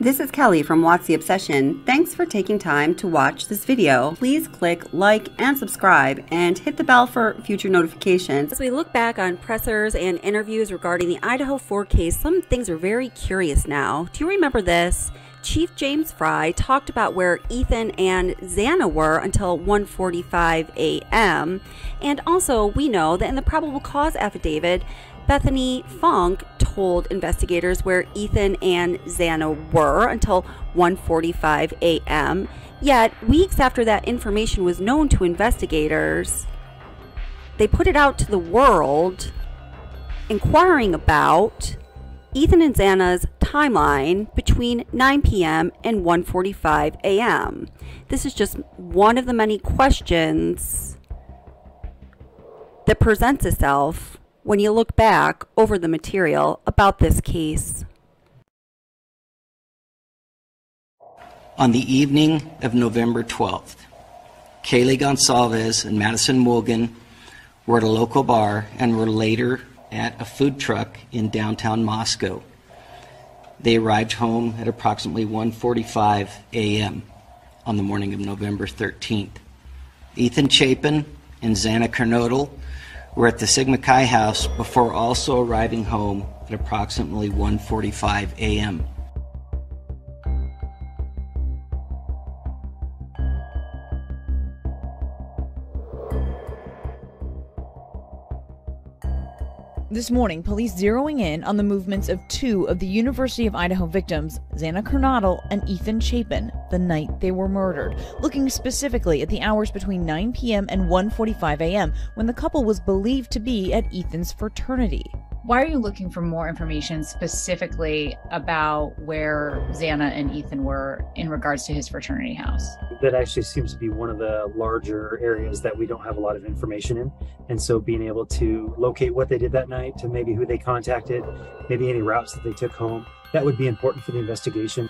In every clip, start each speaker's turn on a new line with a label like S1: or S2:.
S1: This is Kelly from Watts the Obsession. Thanks for taking time to watch this video. Please click like and subscribe and hit the bell for future notifications. As we look back on pressers and interviews regarding the Idaho 4 case, some things are very curious now. Do you remember this? Chief James Fry talked about where Ethan and Xana were until 1:45 a.m. And also, we know that in the probable cause affidavit, Bethany Funk told investigators where Ethan and Xana were until 1:45 a.m. Yet, weeks after that information was known to investigators, they put it out to the world, inquiring about Ethan and Xana's timeline between 9 p.m. and 1:45 a.m. This is just one of the many questions that presents itself when you look back over the material about this case.
S2: On the evening of November 12th, Kaylee Gonsalves and Madison Morgan were at a local bar and were later at a food truck in downtown Moscow. They arrived home at approximately 1:45 a.m. on the morning of November 13th. Ethan Chapin and Xana Kernodle were at the Sigma Chi house before also arriving home at approximately 1:45 a.m.
S3: This morning, police zeroing in on the movements of two of the University of Idaho victims, Xana Kernodle and Ethan Chapin, the night they were murdered, looking specifically at the hours between 9 p.m. and 1:45 a.m. when the couple was believed to be at Ethan's fraternity.
S4: Why are you looking for more information specifically about where Xana and Ethan were in regards to his fraternity house?
S5: That actually seems to be one of the larger areas that we don't have a lot of information in. And so being able to locate what they did that night, to maybe who they contacted, maybe any routes that they took home, that would be important for the investigation.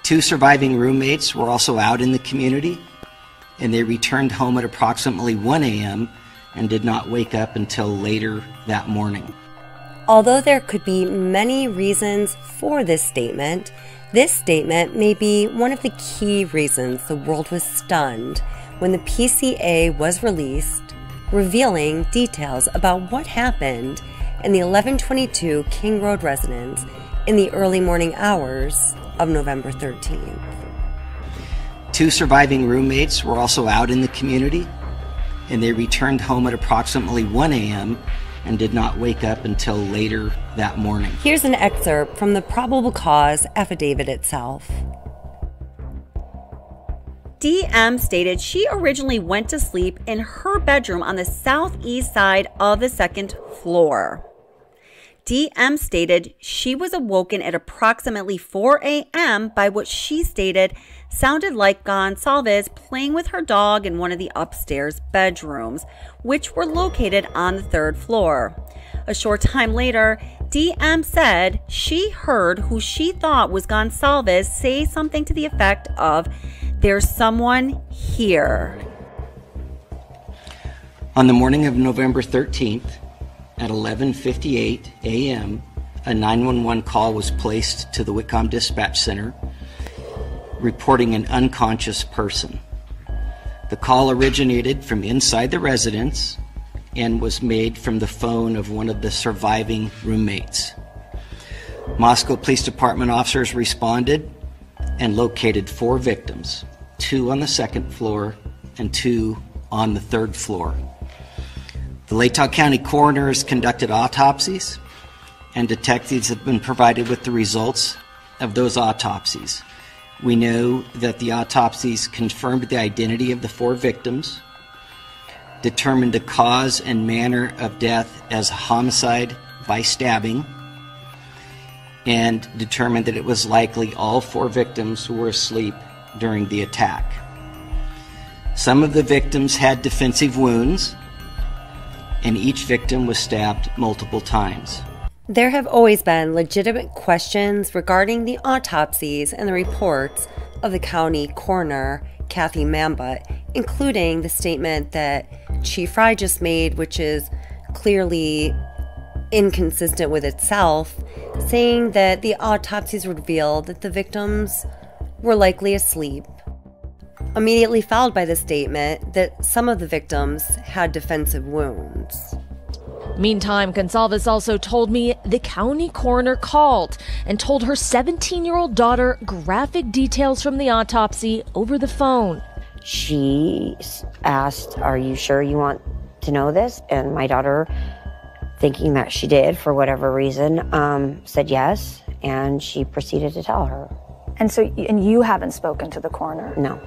S2: Two surviving roommates were also out in the community, and they returned home at approximately 1 a.m. and did not wake up until later that morning.
S6: Although there could be many reasons for this statement may be one of the key reasons the world was stunned when the PCA was released, revealing details about what happened in the 1122 King Road residence in the early morning hours of November 13th.
S2: Two surviving roommates were also out in the community, and they returned home at approximately 1 a.m. and did not wake up until later that morning.
S6: Here's an excerpt from the probable cause affidavit itself.
S1: DM stated she originally went to sleep in her bedroom on the southeast side of the second floor. DM stated she was awoken at approximately 4 a.m. by what she stated sounded like Gonsalves playing with her dog in one of the upstairs bedrooms, which were located on the third floor. A short time later, DM said she heard who she thought was Gonsalves say something to the effect of, "There's someone here."
S2: On the morning of November 13th, at 11:58 a.m., a 911 call was placed to the Whitcomb Dispatch Center reporting an unconscious person. The call originated from inside the residence and was made from the phone of one of the surviving roommates. Moscow Police Department officers responded and located 4 victims, 2 on the second floor and 2 on the third floor. The Latah County coroners conducted autopsies, and detectives have been provided with the results of those autopsies. We know that the autopsies confirmed the identity of the 4 victims, determined the cause and manner of death as a homicide by stabbing, and determined that it was likely all 4 victims who were asleep during the attack. Some of the victims had defensive wounds, and each victim was stabbed multiple times.
S6: There have always been legitimate questions regarding the autopsies and the reports of the county coroner, Kathy Mambut, including the statement that Chief Fry just made, which is clearly inconsistent with itself, saying that the autopsies revealed that the victims were likely asleep. Immediately followed by the statement that some of the victims had defensive wounds.
S3: Meantime, Gonsalves also told me the county coroner called and told her 17-year-old daughter graphic details from the autopsy over the phone.
S7: She asked, "Are you sure you want to know this?" And my daughter, thinking that she did for whatever reason, said yes, and she proceeded to tell her.
S8: And you haven't spoken to the coroner?
S7: No.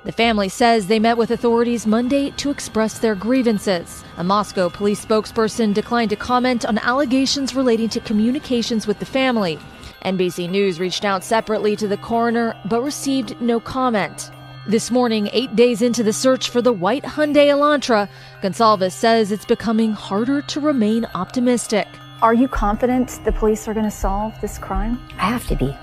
S3: The family says they met with authorities Monday to express their grievances. A Moscow police spokesperson declined to comment on allegations relating to communications with the family. NBC News reached out separately to the coroner but received no comment. This morning, 8 days into the search for the white Hyundai Elantra, Gonsalves says it's becoming harder to remain optimistic.
S8: Are you confident the police are going to solve this crime?
S7: I have to be.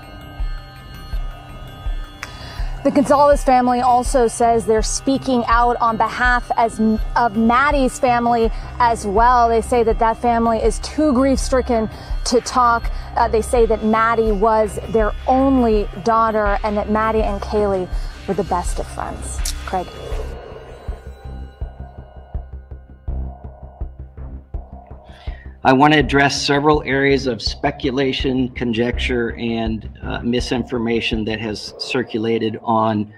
S8: The Gonsalves family also says they're speaking out on behalf of Maddie's family as well. They say that family is too grief-stricken to talk. They say that Maddie was their only daughter and that Maddie and Kaylee were the best of friends. Craig.
S2: I want to address several areas of speculation, conjecture, and misinformation that has circulated on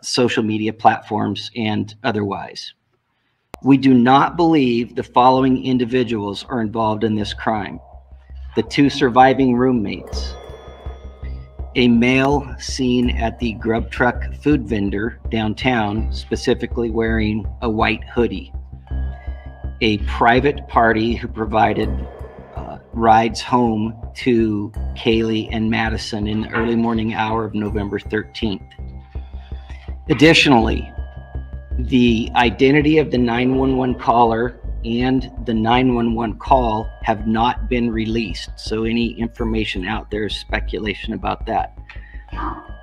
S2: social media platforms and otherwise. We do not believe the following individuals are involved in this crime: the 2 surviving roommates, a male seen at the grub truck food vendor downtown, specifically wearing a white hoodie, a private party who provided rides home to Kaylee and Madison in the early morning hour of November 13th. Additionally, the identity of the 911 caller and the 911 call have not been released, so any information out there is speculation about that.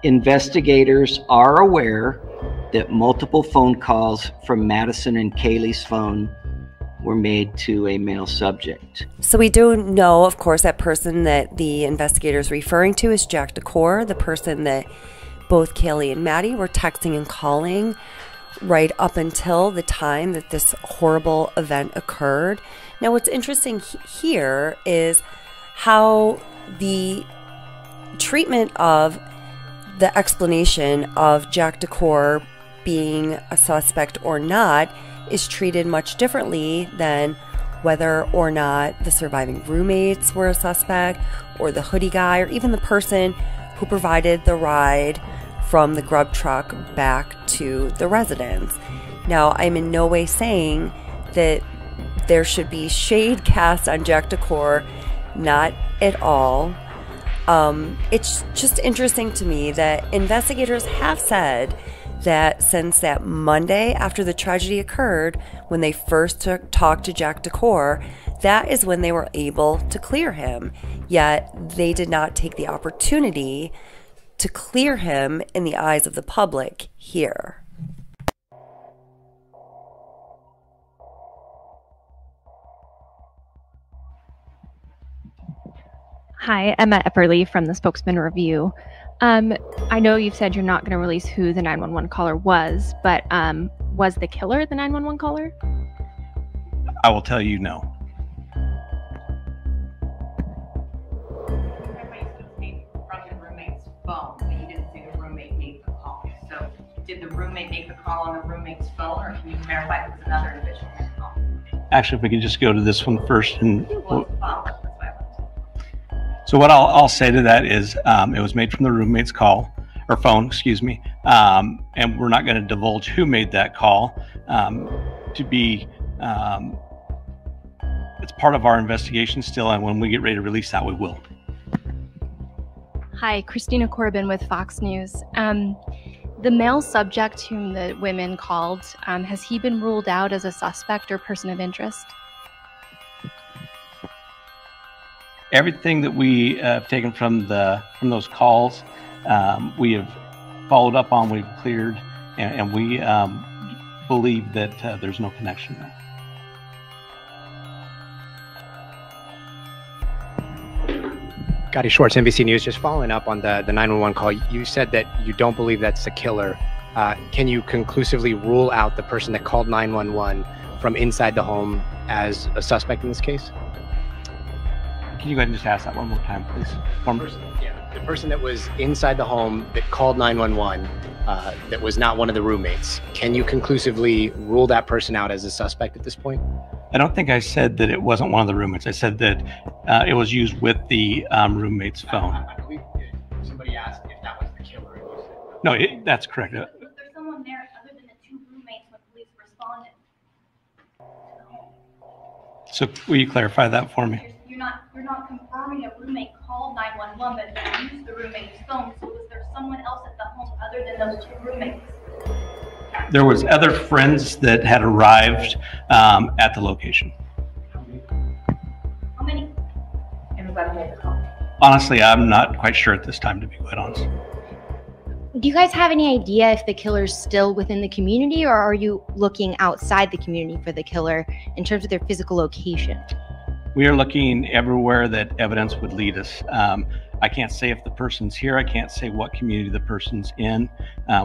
S2: Investigators are aware that multiple phone calls from Madison and Kaylee's phone were made to a male subject.
S6: So we do know, of course, that person that the investigator is referring to is Jack DeCour, the person that both Kaylee and Maddie were texting and calling right up until the time that this horrible event occurred. Now, what's interesting here is how the treatment of the explanation of Jack DeCour being a suspect or not is treated much differently than whether or not the surviving roommates were a suspect, or the hoodie guy, or even the person who provided the ride from the grub truck back to the residence. Now, I'm in no way saying that there should be shade cast on Jack DeCour, not at all. It's just interesting to me that investigators have said that since that Monday after the tragedy occurred, when they first talked to Jack DeCour, that is when they were able to clear him. Yet they did not take the opportunity to clear him in the eyes of the public here.
S9: Hi, Emma Epperly from the Spokesman Review. I know you've said you're not going to release who the 911 caller was, but was the killer the 911 caller?
S10: I will tell you no.
S11: From the roommate's phone, but you didn't see the roommate make the call. So did the roommate make the call on the roommate's phone, or can you verify it was another individual who made the call?
S10: Actually, if we could just go to this one first. And
S11: So
S10: what I'll say to that is it was made from the roommate's call, or phone, excuse me, and we're not going to divulge who made that call. It's part of our investigation still, and when we get ready to release that, we will.
S9: Hi, Christina Corbin with Fox News. The male subject whom the women called, has he been ruled out as a suspect or person of interest?
S10: Everything that we have taken from those calls, we have followed up on, we've cleared, and we believe that there's no connection there.
S12: Scotty Schwartz, NBC News. Just following up on the 911 call, you said that you don't believe that's the killer. Can you conclusively rule out the person that called 911 from inside the home as a suspect in this case?
S10: Can you go ahead and just ask that one more time, please?
S12: The person that was inside the home that called 911 that was not one of the roommates. Can you conclusively rule that person out as a suspect at this point?
S10: I don't think I said that it wasn't one of the roommates. I said that it was used with the roommate's phone.
S12: I believe somebody asked if that was the killer.
S10: No, that's correct.
S11: Was there someone there other than the two roommates when police responded?
S10: So will you clarify that for me?
S11: You're not confirming a roommate called 911, but you used the roommate's phone. So was there someone else at the home other than those two roommates?
S10: There was other friends that had arrived at the location.
S11: How many? And was that who made the call?
S10: Honestly, I'm not quite sure at this time, to be quite honest.
S13: Do you guys have any idea if the killer's still within the community, or are you looking outside the community for the killer in terms of their physical location?
S10: We are looking everywhere that evidence would lead us. I can't say if the person's here. I can't say what community the person's in.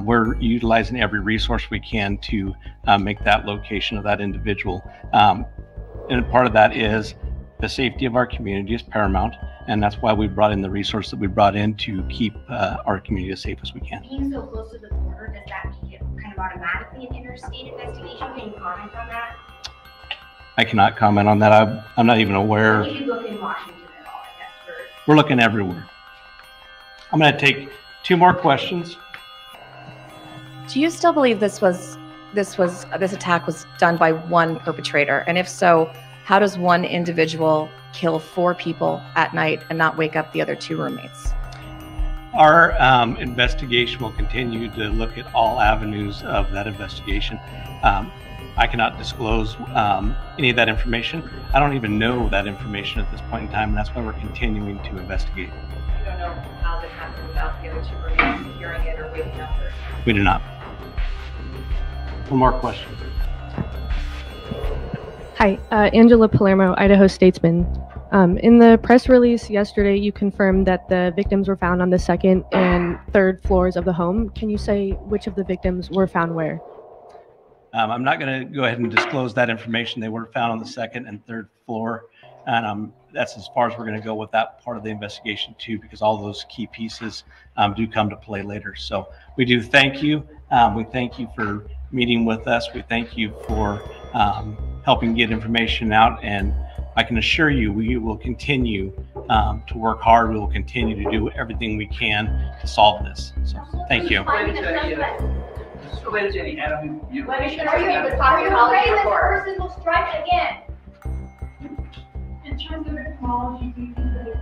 S10: We're utilizing every resource we can to make that location of that individual. And part of that is the safety of our community is paramount, and that's why we brought in the resource that we brought in to keep our community as safe as we can.
S14: Being so close to the border, does that make it kind of automatically an interstate investigation? Can you comment on that?
S10: I cannot comment on that. I'm not even aware.
S14: If you look in Washington at all, I guess.
S10: We're looking everywhere. I'm going to take two more questions.
S15: Do you still believe this attack was done by one perpetrator? And if so, how does one individual kill 4 people at night and not wake up the other 2 roommates?
S10: Our investigation will continue to look at all avenues of that investigation. I cannot disclose any of that information. I don't even know that information at this point in time, and that's why we're continuing to investigate.
S11: You don't know how this happened without the other 2 roommates hearing it or waking up?
S10: We do not. One more question.
S9: Hi, Angela Palermo, Idaho Statesman. In the press release yesterday, you confirmed that the victims were found on the 2nd and 3rd floors of the home. Can you say which of the victims were found where?
S10: I'm not going to go ahead and disclose that information. They were found on the 2nd and 3rd floor, and that's as far as we're going to go with that part of the investigation too, because all those key pieces do come to play later. So we do thank you. We thank you for meeting with us. We thank you for helping get information out, and I can assure you we will continue to work hard. We will continue to do everything we can to solve this. So thank you.
S11: Related to any enemy.
S14: Let me show you the toxicology report. This person will strike again.
S11: In terms of technology, do you think that it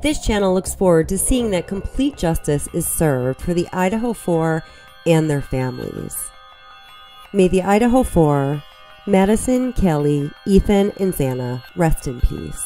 S6: This channel looks forward to seeing that complete justice is served for the Idaho 4 and their families. May the Idaho 4, Madison, Kelly, Ethan, and Xana rest in peace.